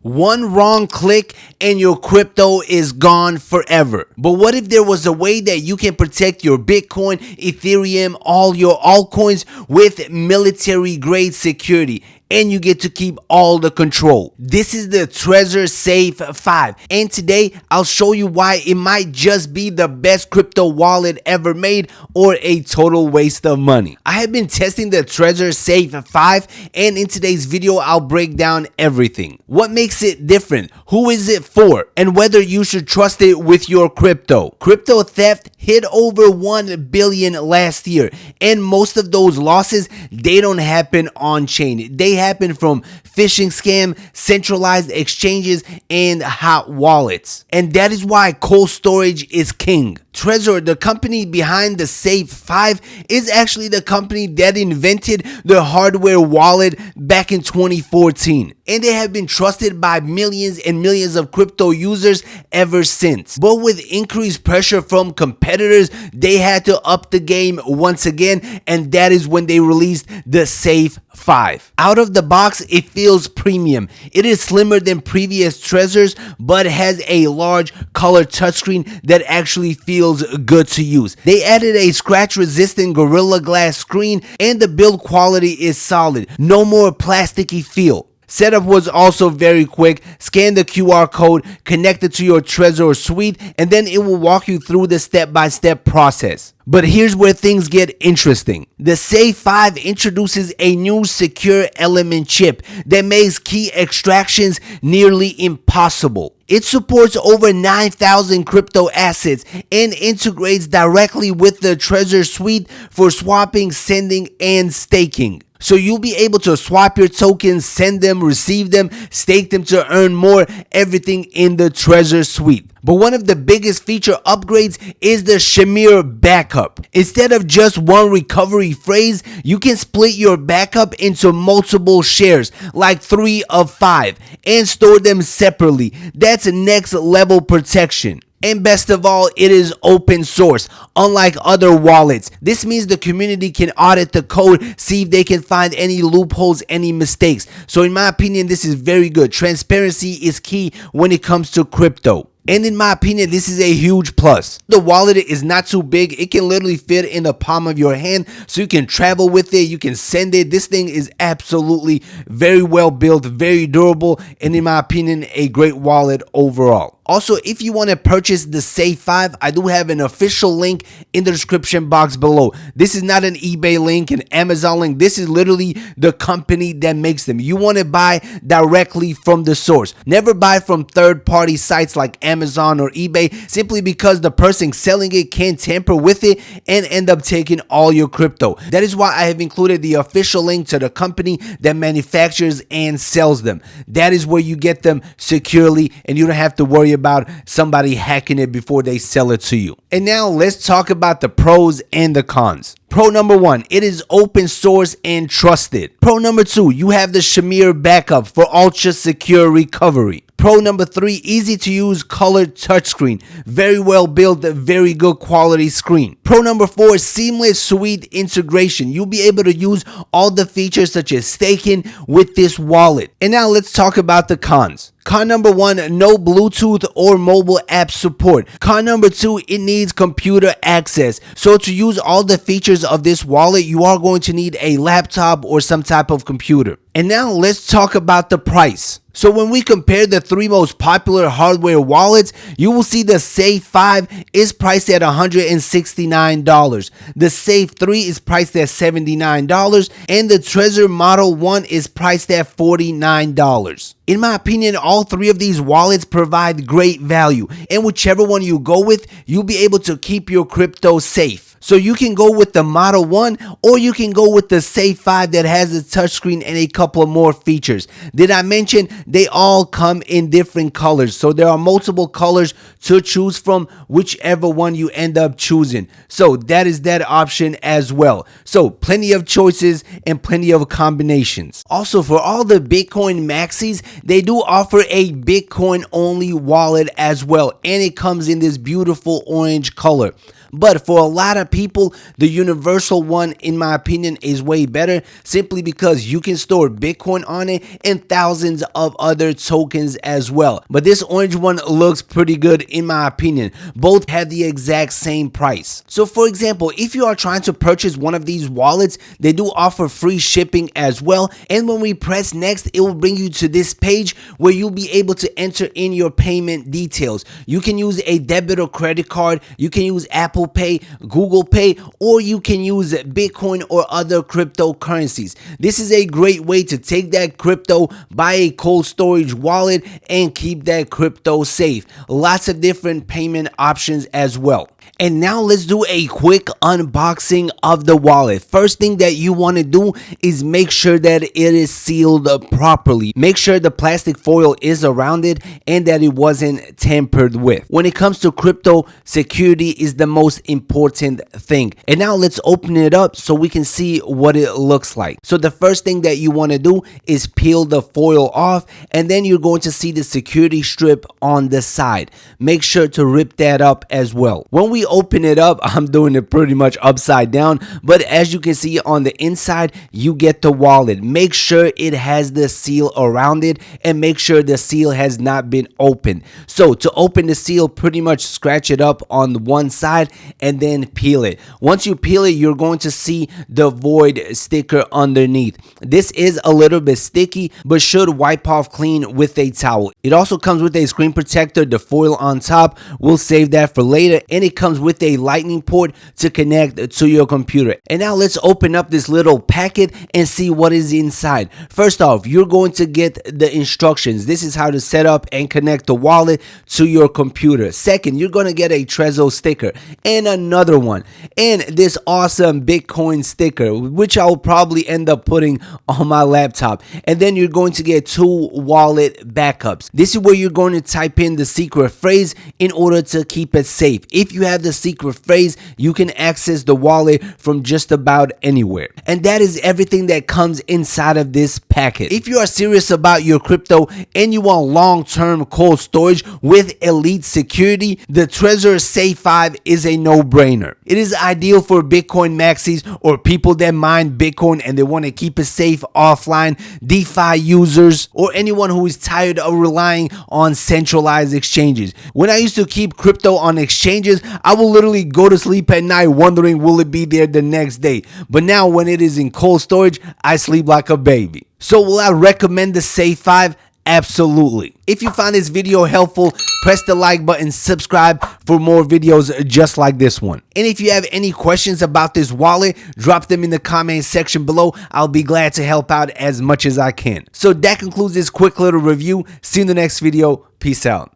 One wrong click and your crypto is gone forever. But what if there was a way that you can protect your Bitcoin, Ethereum, all your altcoins with military grade security? And you get to keep all the control. This is the Trezor Safe 5, and today I'll show you why it might just be the best crypto wallet ever made or a total waste of money. I have been testing the Trezor Safe 5, and in today's video I'll break down everything. What makes it different, who is it for, and whether you should trust it with your crypto. Crypto theft hit over 1 billion last year, and most of those losses, they don't happen on chain. They happen from phishing scam, centralized exchanges, and hot wallets. And that is why cold storage is king. Trezor, the company behind the Safe 5, is actually the company that invented the hardware wallet back in 2014. And they have been trusted by millions and millions of crypto users ever since. But with increased pressure from competitors, they had to up the game once again, and that is when they released the Safe 5. Out of the box, it feels premium. It is slimmer than previous Trezors, but has a large color touchscreen that actually feels good to use. They added a scratch resistant Gorilla Glass screen, and the build quality is solid. No more plasticky feel. Setup was also very quick. Scan the QR code, connect it to your Trezor suite, and then it will walk you through the step-by-step process. But here's where things get interesting. The Safe 5 introduces a new secure element chip that makes key extractions nearly impossible. It supports over 9,000 crypto assets and integrates directly with the Trezor suite for swapping, sending, and staking. So you'll be able to swap your tokens, send them, receive them, stake them to earn more, everything in the Trezor suite. But one of the biggest feature upgrades is the Shamir backup. Instead of just one recovery phrase, you can split your backup into multiple shares, like 3 of 5, and store them separately. That's next level protection. And best of all, it is open source, unlike other wallets. This means the community can audit the code, see if they can find any loopholes, any mistakes. So in my opinion, this is very good. Transparency is key when it comes to crypto. And in my opinion, this is a huge plus. The wallet is not too big. It can literally fit in the palm of your hand, so you can travel with it, you can send it. This thing is absolutely very well built, very durable, and in my opinion, a great wallet overall. Also, if you want to purchase the Safe 5, I do have an official link in the description box below. This is not an eBay link, an Amazon link. This is literally the company that makes them. You want to buy directly from the source. Never buy from third-party sites like Amazon or eBay, simply because the person selling it can tamper with it and end up taking all your crypto. That is why I have included the official link to the company that manufactures and sells them. That is where you get them securely, and you don't have to worry about somebody hacking it before they sell it to you. And now let's talk about the pros and the cons. Pro number 1, it is open source and trusted. Pro number 2, you have the Shamir backup for ultra secure recovery. Pro number 3, easy to use colored touchscreen. Very well built, very good quality screen. Pro number 4, seamless suite integration. You'll be able to use all the features such as staking with this wallet. And now let's talk about the cons. Con number 1, no Bluetooth or mobile app support. Con number 2, it needs computer access. So to use all the features of this wallet, you are going to need a laptop or some type of computer. And now let's talk about the price. So when we compare the 3 most popular hardware wallets, you will see the Safe 5 is priced at $169. The Safe 3 is priced at $79, and the Trezor Model 1 is priced at $49. In my opinion, all 3 of these wallets provide great value, and whichever one you go with, you'll be able to keep your crypto safe. So you can go with the Model 1, or you can go with the Safe 5 that has a touchscreen and a couple of more features. Did I mention they all come in different colors? So there are multiple colors to choose from, whichever one you end up choosing. So that is that option as well. So plenty of choices and plenty of combinations. Also, for all the Bitcoin maxis, they do offer a Bitcoin only wallet as well, and it comes in this beautiful orange color. But for a lot of people, the universal one, in my opinion, is way better, simply because you can store Bitcoin on it and thousands of other tokens as well. But this orange one looks pretty good in my opinion. Both have the exact same price. So for example, if you are trying to purchase one of these wallets, they do offer free shipping as well. And when we press next, it will bring you to this page where you'll be able to enter in your payment details. You can use a debit or credit card, you can use Apple Pay, Google Pay, or you can use Bitcoin or other cryptocurrencies. This is a great way to take that crypto, buy a cold storage wallet, and keep that crypto safe. Lots of different payment options as well. And now let's do a quick unboxing of the wallet. First thing that you want to do is make sure that it is sealed properly. Make sure the plastic foil is around it and that it wasn't tampered with. When it comes to crypto, security is the most important thing. And now let's open it up so we can see what it looks like. So the first thing that you want to do is peel the foil off, and then you're going to see the security strip on the side. Make sure to rip that up as well. When we open it up, I'm doing it pretty much upside down, but as you can see on the inside, you get the wallet. Make sure it has the seal around it, and make sure the seal has not been opened. So to open the seal, pretty much scratch it up on the one side and then peel it. Once you peel it, you're going to see the void sticker underneath. This is a little bit sticky, but should wipe off clean with a towel. It also comes with a screen protector, the foil on top. We'll save that for later, and it comes with a lightning port to connect to your computer. And now let's open up this little packet and see what is inside. First off, you're going to get the instructions. This is how to set up and connect the wallet to your computer. Second, you're going to get a Trezor sticker and another one, and this awesome Bitcoin sticker, which I will probably end up putting on my laptop. And then you're going to get 2 wallet backups. This is where you're going to type in the secret phrase in order to keep it safe. If you have the secret phrase, you can access the wallet from just about anywhere. And that is everything that comes inside of this packet. If you are serious about your crypto and you want long-term cold storage with elite security, the Trezor Safe 5 is a no-brainer. It is ideal for Bitcoin maxis or people that mine Bitcoin and they want to keep it safe offline, DeFi users, or anyone who is tired of relying on centralized exchanges. When I used to keep crypto on exchanges, I will literally go to sleep at night wondering will it be there the next day. But now when it is in cold storage, I sleep like a baby. So will I recommend the Safe 5? Absolutely. If you found this video helpful, press the like button, subscribe for more videos just like this one. And if you have any questions about this wallet, drop them in the comment section below. I'll be glad to help out as much as I can. So that concludes this quick little review. See you in the next video. Peace out.